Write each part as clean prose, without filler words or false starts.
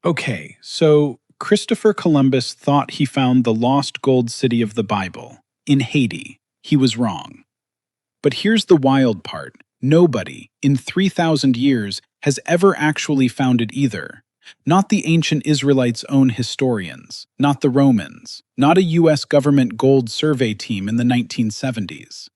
Okay, so Christopher Columbus thought he found the lost gold city of the Bible in Haiti. He was wrong. But here's the wild part. Nobody, in 3,000 years, has ever actually found it either. Not the ancient Israelites' own historians, not the Romans, not a US government gold survey team in the 1970s.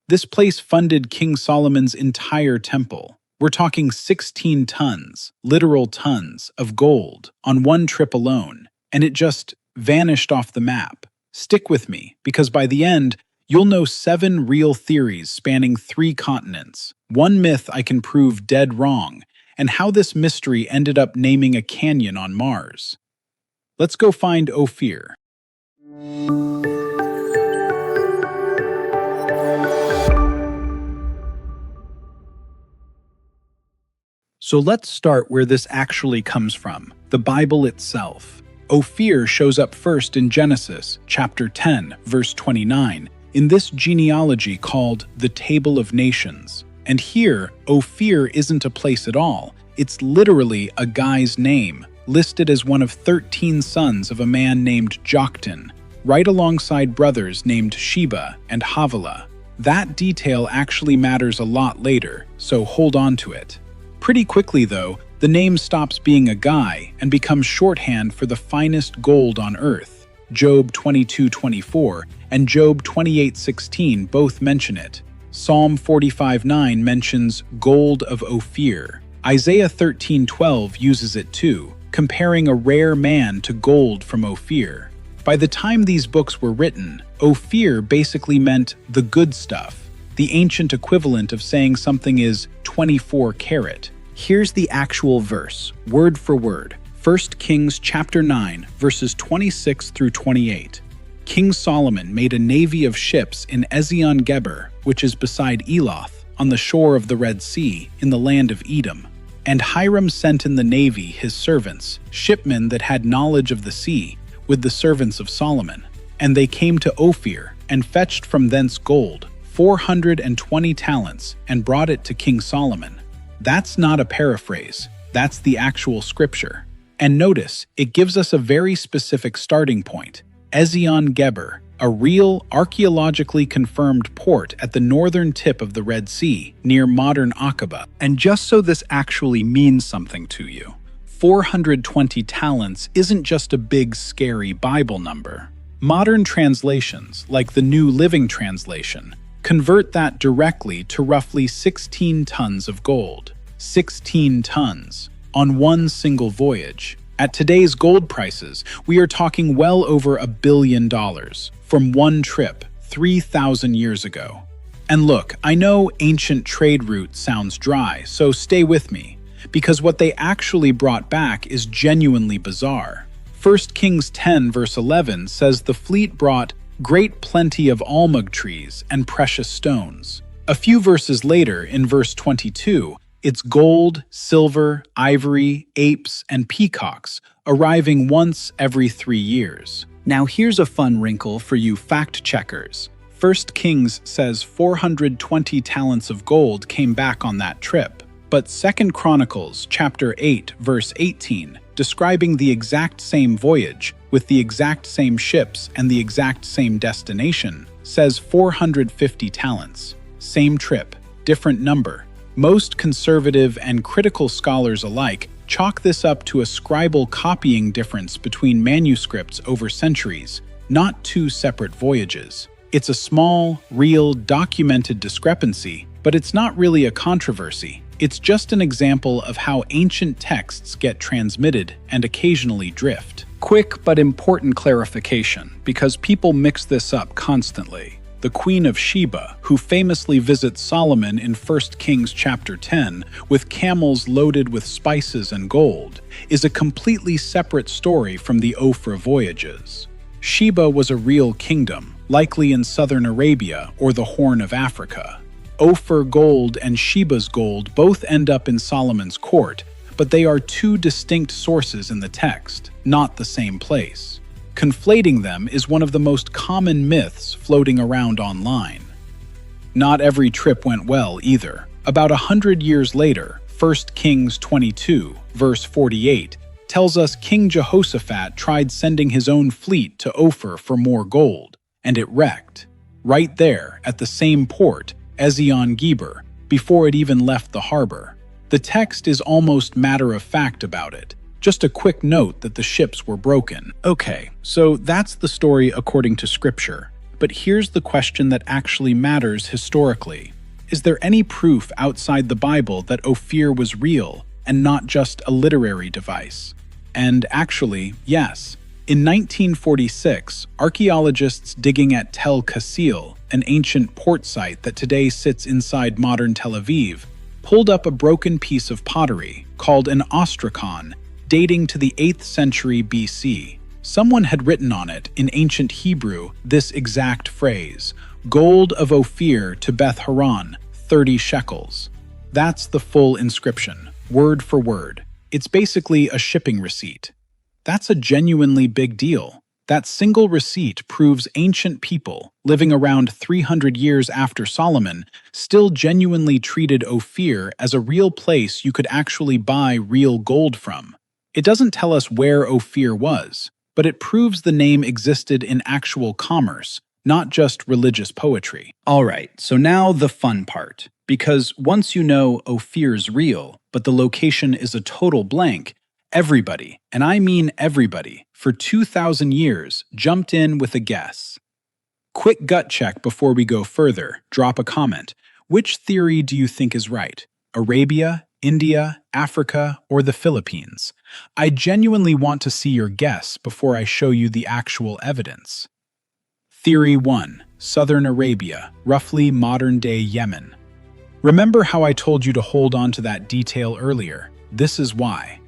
This place funded King Solomon's entire temple. We're talking 16 tons, literal tons, of gold on one trip alone, and it just vanished off the map. Stick with me, because by the end, you'll know 7 real theories spanning 3 continents, 1 myth I can prove dead wrong, and how this mystery ended up naming a canyon on Mars. Let's go find Ophir. So let's start where this actually comes from, the Bible itself. Ophir shows up first in Genesis, chapter 10, verse 29, in this genealogy called the Table of Nations. And here, Ophir isn't a place at all. It's literally a guy's name, listed as one of 13 sons of a man named Joktan, right alongside brothers named Sheba and Havilah. That detail actually matters a lot later, so hold on to it. Pretty quickly, though, the name stops being a guy and becomes shorthand for the finest gold on earth. Job 22:24 and Job 28:16 both mention it. Psalm 45:9 mentions gold of Ophir. Isaiah 13:12 uses it too, comparing a rare man to gold from Ophir. By the time these books were written, Ophir basically meant the good stuff, the ancient equivalent of saying something is 24 karat. Here's the actual verse, word for word. 1 Kings chapter 9, verses 26 through 28. King Solomon made a navy of ships in Ezion-Geber, which is beside Eloth, on the shore of the Red Sea, in the land of Edom. And Hiram sent in the navy his servants, shipmen that had knowledge of the sea, with the servants of Solomon. And they came to Ophir, and fetched from thence gold, 420 talents, and brought it to King Solomon. That's not a paraphrase, that's the actual scripture. And notice, it gives us a very specific starting point, Ezion-Geber, a real, archaeologically confirmed port at the northern tip of the Red Sea, near modern Aqaba. And just so this actually means something to you, 420 talents isn't just a big, scary Bible number. Modern translations, like the New Living Translation, convert that directly to roughly 16 tons of gold. 16 tons on one single voyage. At today's gold prices, we are talking well over $1 billion from one trip 3,000 years ago. And look, I know ancient trade route sounds dry, so stay with me, because what they actually brought back is genuinely bizarre. 1 Kings 10 verse 11 says the fleet brought great plenty of almug trees and precious stones. A few verses later, in verse 22, it's gold, silver, ivory, apes, and peacocks, arriving once every 3 years. Now here's a fun wrinkle for you fact checkers. 1 Kings says 420 talents of gold came back on that trip, but 2 Chronicles chapter 8 verse 18, describing the exact same voyage, with the exact same ships and the exact same destination, says 450 talents. Same trip, different number. Most conservative and critical scholars alike chalk this up to a scribal copying difference between manuscripts over centuries, not 2 separate voyages. It's a small, real, documented discrepancy, but it's not really a controversy. It's just an example of how ancient texts get transmitted and occasionally drift. Quick but important clarification, because people mix this up constantly. The Queen of Sheba, who famously visits Solomon in 1 Kings chapter 10 with camels loaded with spices and gold, is a completely separate story from the Ophir voyages. Sheba was a real kingdom, likely in southern Arabia or the Horn of Africa. Ophir gold and Sheba's gold both end up in Solomon's court, but they are 2 distinct sources in the text, not the same place. Conflating them is one of the most common myths floating around online. Not every trip went well either. About 100 years later, 1 Kings 22, verse 48, tells us King Jehoshaphat tried sending his own fleet to Ophir for more gold, and it wrecked, right there at the same port, Ezion-Geber, before it even left the harbor. The text is almost matter-of-fact about it. Just a quick note that the ships were broken. Okay, so that's the story according to scripture. But here's the question that actually matters historically. Is there any proof outside the Bible that Ophir was real and not just a literary device? And actually, yes. In 1946, archaeologists digging at Tel Kasil, an ancient port site that today sits inside modern Tel Aviv, pulled up a broken piece of pottery called an ostrakon, dating to the 8th century BC. Someone had written on it in ancient Hebrew this exact phrase, "Gold of Ophir to Beth Horon, 30 shekels." That's the full inscription, word for word. It's basically a shipping receipt. That's a genuinely big deal. That single receipt proves ancient people, living around 300 years after Solomon, still genuinely treated Ophir as a real place you could actually buy real gold from. It doesn't tell us where Ophir was, but it proves the name existed in actual commerce, not just religious poetry. All right, so now the fun part. Because once you know Ophir's real, but the location is a total blank, everybody, and I mean everybody, for 2,000 years jumped in with a guess. Quick gut check before we go further. Drop a comment. Which theory do you think is right? Arabia, India, Africa, or the Philippines? I genuinely want to see your guess before I show you the actual evidence. Theory 1. Southern Arabia, roughly modern-day Yemen. Remember how I told you to hold on to that detail earlier? This is why.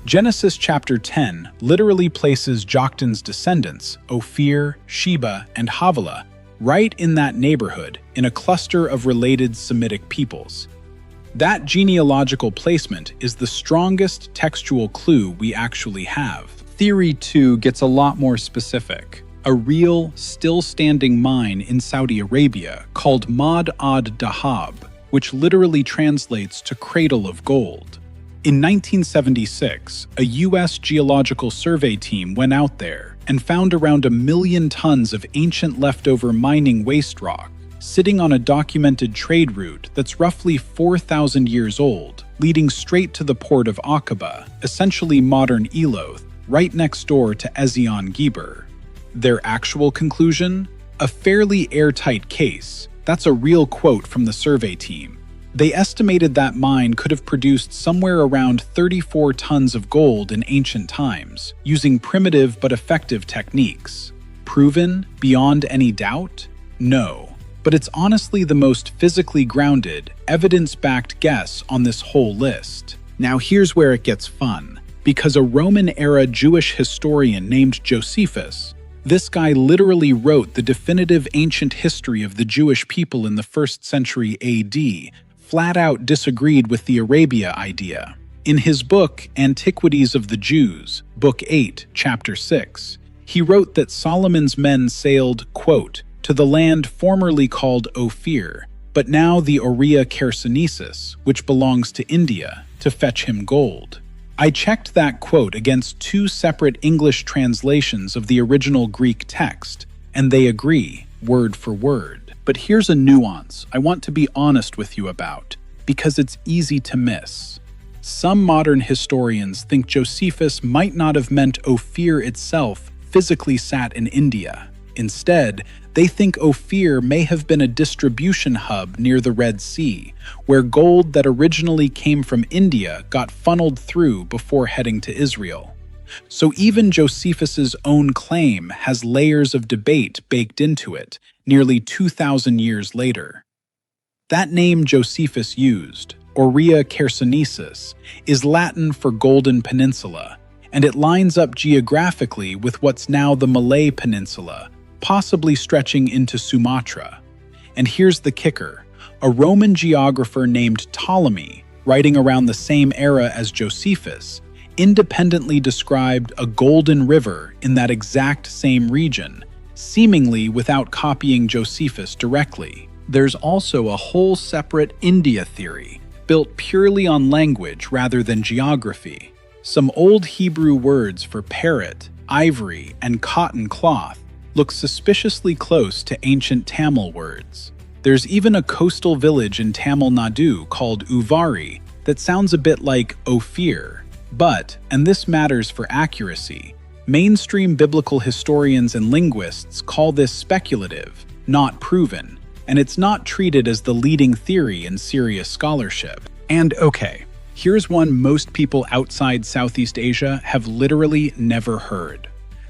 Genesis chapter 10 literally places Joktan's descendants, Ophir, Sheba, and Havilah, right in that neighborhood in a cluster of related Semitic peoples. That genealogical placement is the strongest textual clue we actually have. Theory 2 gets a lot more specific. A real, still-standing mine in Saudi Arabia called Ma'd ad-Dahab, which literally translates to cradle of gold. In 1976, a U.S. Geological Survey team went out there and found around 1 million tons of ancient leftover mining waste rock sitting on a documented trade route that's roughly 4,000 years old, leading straight to the port of Aqaba, essentially modern Eloth, right next door to Ezion-Geber. Their actual conclusion? A fairly airtight case. That's a real quote from the survey team. They estimated that mine could have produced somewhere around 34 tons of gold in ancient times, using primitive but effective techniques. Proven beyond any doubt? No. But it's honestly the most physically grounded, evidence-backed guess on this whole list. Now here's where it gets fun. Because a Roman-era Jewish historian named Josephus, this guy literally wrote the definitive ancient history of the Jewish people in the 1st century AD, flat out disagreed with the Arabia idea. In his book, Antiquities of the Jews, Book 8, Chapter 6, he wrote that Solomon's men sailed, quote, to the land formerly called Ophir, but now the Aurea Chersonesus, which belongs to India, to fetch him gold. I checked that quote against 2 separate English translations of the original Greek text, and they agree, word for word. But here's a nuance I want to be honest with you about, because it's easy to miss. Some modern historians think Josephus might not have meant Ophir itself physically sat in India. Instead, they think Ophir may have been a distribution hub near the Red Sea, where gold that originally came from India got funneled through before heading to Israel. So even Josephus's own claim has layers of debate baked into it, nearly 2,000 years later. That name Josephus used, Aurea Chersonesus, is Latin for Golden Peninsula, and it lines up geographically with what's now the Malay Peninsula, possibly stretching into Sumatra. And here's the kicker. A Roman geographer named Ptolemy, writing around the same era as Josephus, independently described a golden river in that exact same region, seemingly without copying Josephus directly. There's also a whole separate India theory, built purely on language rather than geography. Some old Hebrew words for parrot, ivory, and cotton cloth look suspiciously close to ancient Tamil words. There's even a coastal village in Tamil Nadu called Uvari that sounds a bit like Ophir. But, and this matters for accuracy, mainstream biblical historians and linguists call this speculative, not proven, and it's not treated as the leading theory in serious scholarship. And okay, here's one most people outside Southeast Asia have literally never heard.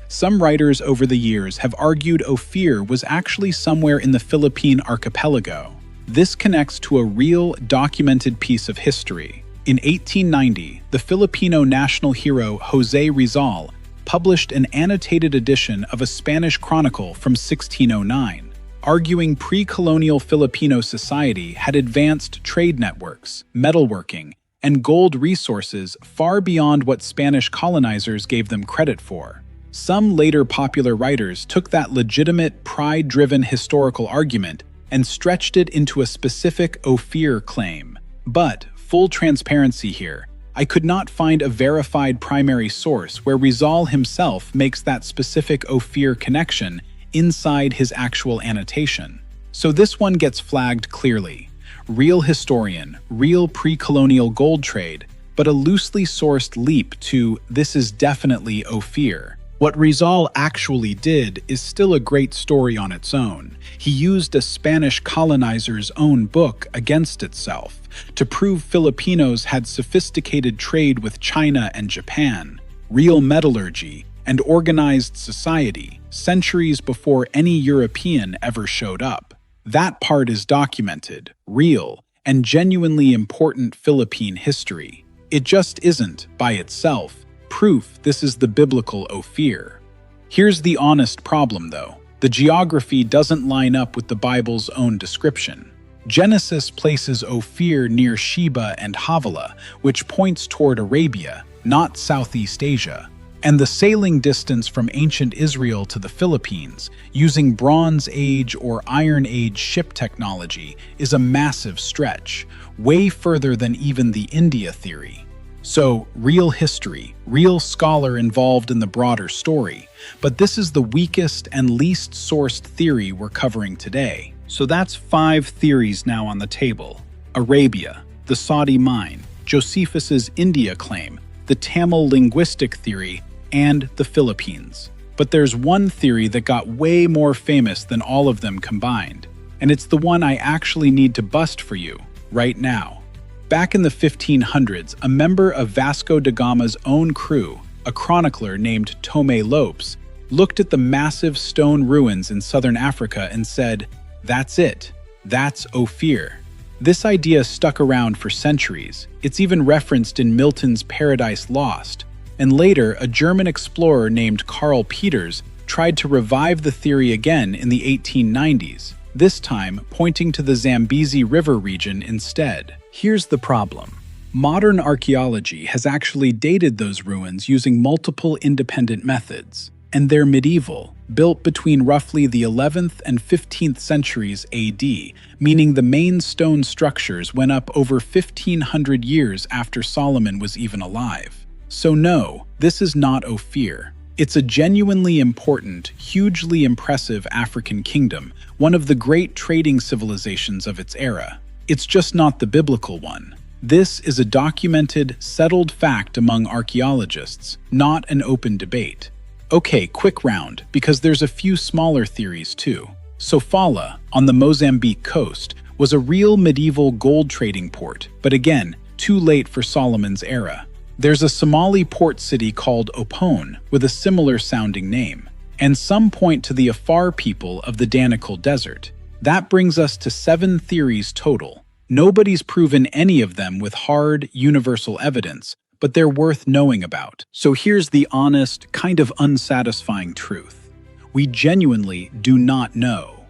Some writers over the years have argued Ophir was actually somewhere in the Philippine archipelago. This connects to a real, documented piece of history. In 1890, the Filipino national hero Jose Rizal published an annotated edition of a Spanish chronicle from 1609, arguing pre-colonial Filipino society had advanced trade networks, metalworking, and gold resources far beyond what Spanish colonizers gave them credit for. Some later popular writers took that legitimate, pride-driven historical argument and stretched it into a specific Ophir claim. But, full transparency here, I could not find a verified primary source where Rizal himself makes that specific Ophir connection inside his actual annotation. So this one gets flagged clearly. Real historian, real pre-colonial gold trade, but a loosely sourced leap to this is definitely Ophir. What Rizal actually did is still a great story on its own. He used a Spanish colonizer's own book against itself to prove Filipinos had sophisticated trade with China and Japan, real metallurgy, and organized society centuries before any European ever showed up. That part is documented, real, and genuinely important Philippine history. It just isn't, by itself, proof this is the biblical Ophir. Here's the honest problem, though. The geography doesn't line up with the Bible's own description. Genesis places Ophir near Sheba and Havilah, which points toward Arabia, not Southeast Asia. And the sailing distance from ancient Israel to the Philippines, using Bronze Age or Iron Age ship technology, is a massive stretch, way further than even the India theory. So, real history, real scholar involved in the broader story, but this is the weakest and least sourced theory we're covering today. So that's 5 theories now on the table. Arabia, the Saudi mine, Josephus's India claim, the Tamil linguistic theory, and the Philippines. But there's one theory that got way more famous than all of them combined, and it's the one I actually need to bust for you, right now. Back in the 1500s, a member of Vasco da Gama's own crew, a chronicler named Tome Lopes, looked at the massive stone ruins in southern Africa and said, "That's it. That's Ophir." This idea stuck around for centuries. It's even referenced in Milton's Paradise Lost. And later, a German explorer named Karl Peters tried to revive the theory again in the 1890s, this time pointing to the Zambezi River region instead. Here's the problem. Modern archaeology has actually dated those ruins using multiple independent methods, and they're medieval, built between roughly the 11th and 15th centuries AD, meaning the main stone structures went up over 1,500 years after Solomon was even alive. So no, this is not Ophir. It's a genuinely important, hugely impressive African kingdom, one of the great trading civilizations of its era. It's just not the biblical one. This is a documented, settled fact among archaeologists, not an open debate. Okay, quick round, because there's a few smaller theories too. Sofala, on the Mozambique coast, was a real medieval gold trading port, but again, too late for Solomon's era. There's a Somali port city called Opone with a similar sounding name, and some point to the Afar people of the Danakil Desert. That brings us to 7 theories total. Nobody's proven any of them with hard, universal evidence, but they're worth knowing about. So here's the honest, kind of unsatisfying truth. We genuinely do not know.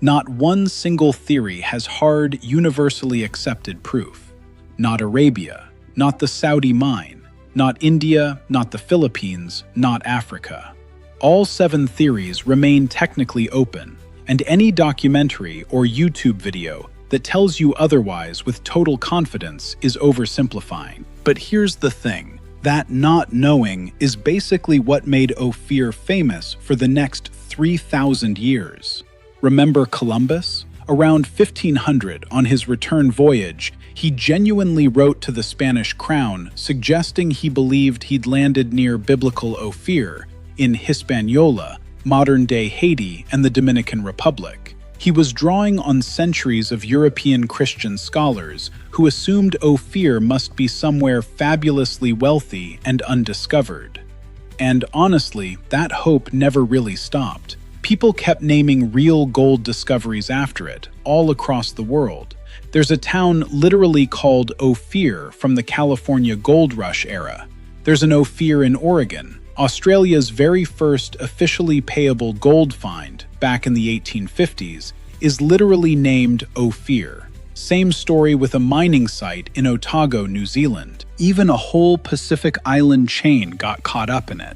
Not one single theory has hard, universally accepted proof. Not Arabia, not the Saudi mine, not India, not the Philippines, not Africa. All 7 theories remain technically open, and any documentary or YouTube video that tells you otherwise with total confidence is oversimplifying. But here's the thing. That not knowing is basically what made Ophir famous for the next 3,000 years. Remember Columbus? Around 1500, on his return voyage, he genuinely wrote to the Spanish crown suggesting he believed he'd landed near biblical Ophir in Hispaniola, modern-day Haiti and the Dominican Republic. He was drawing on centuries of European Christian scholars who assumed Ophir must be somewhere fabulously wealthy and undiscovered. And honestly, that hope never really stopped. People kept naming real gold discoveries after it, all across the world. There's a town literally called Ophir from the California Gold Rush era. There's an Ophir in Oregon, Australia's very first officially payable gold find back in the 1850s, is literally named Ophir. Same story with a mining site in Otago, New Zealand. Even a whole Pacific island chain got caught up in it.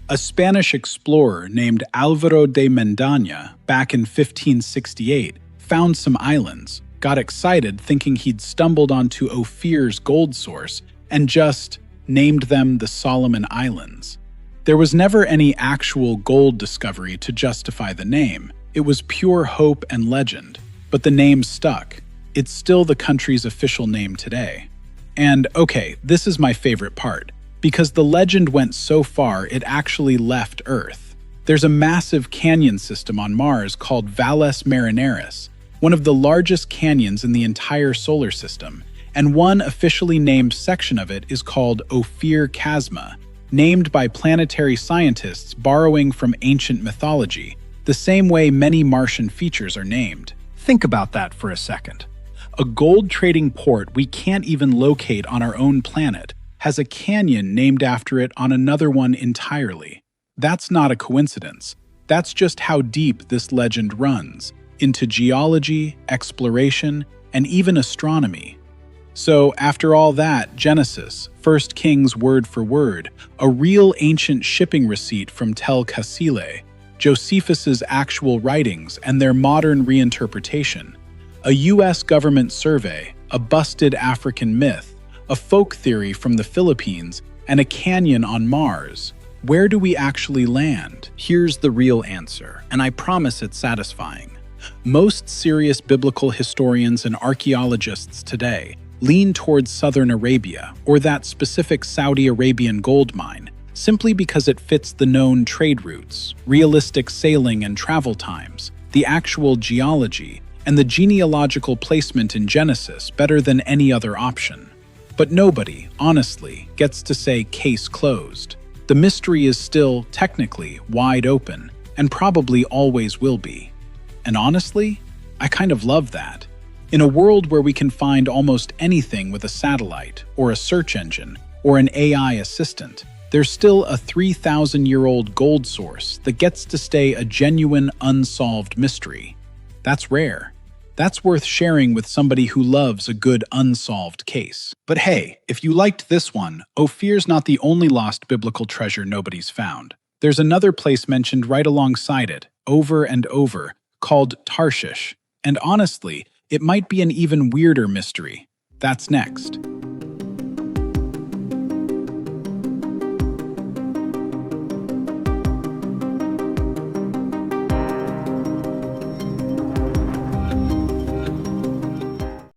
A Spanish explorer named Álvaro de Mendaña, back in 1568, found some islands, got excited thinking he'd stumbled onto Ophir's gold source, and just named them the Solomon Islands. There was never any actual gold discovery to justify the name. It was pure hope and legend, but the name stuck. It's still the country's official name today. And okay, this is my favorite part, because the legend went so far it actually left Earth. There's a massive canyon system on Mars called Valles Marineris, one of the largest canyons in the entire solar system, and one officially named section of it is called Ophir Chasma, named by planetary scientists borrowing from ancient mythology, the same way many Martian features are named. Think about that for a second. A gold trading port we can't even locate on our own planet has a canyon named after it on another one entirely. That's not a coincidence. That's just how deep this legend runs, into geology, exploration, and even astronomy. So after all that, Genesis, 1 Kings word for word, a real ancient shipping receipt from Tel Cassile, Josephus's actual writings and their modern reinterpretation, a US government survey, a busted African myth, a folk theory from the Philippines, and a canyon on Mars. Where do we actually land? Here's the real answer, and I promise it's satisfying. Most serious biblical historians and archaeologists today lean towards southern Arabia, or that specific Saudi Arabian gold mine, simply because it fits the known trade routes, realistic sailing and travel times, the actual geology, and the genealogical placement in Genesis better than any other option. But nobody, honestly, gets to say case closed. The mystery is still, technically, wide open, and probably always will be. And honestly, I kind of love that. In a world where we can find almost anything with a satellite, or a search engine, or an AI assistant, there's still a 3,000-year-old gold source that gets to stay a genuine, unsolved mystery. That's rare. That's worth sharing with somebody who loves a good unsolved case. But hey, if you liked this one, Ophir's not the only lost biblical treasure nobody's found. There's another place mentioned right alongside it, over and over, called Tarshish. And honestly, it might be an even weirder mystery. That's next.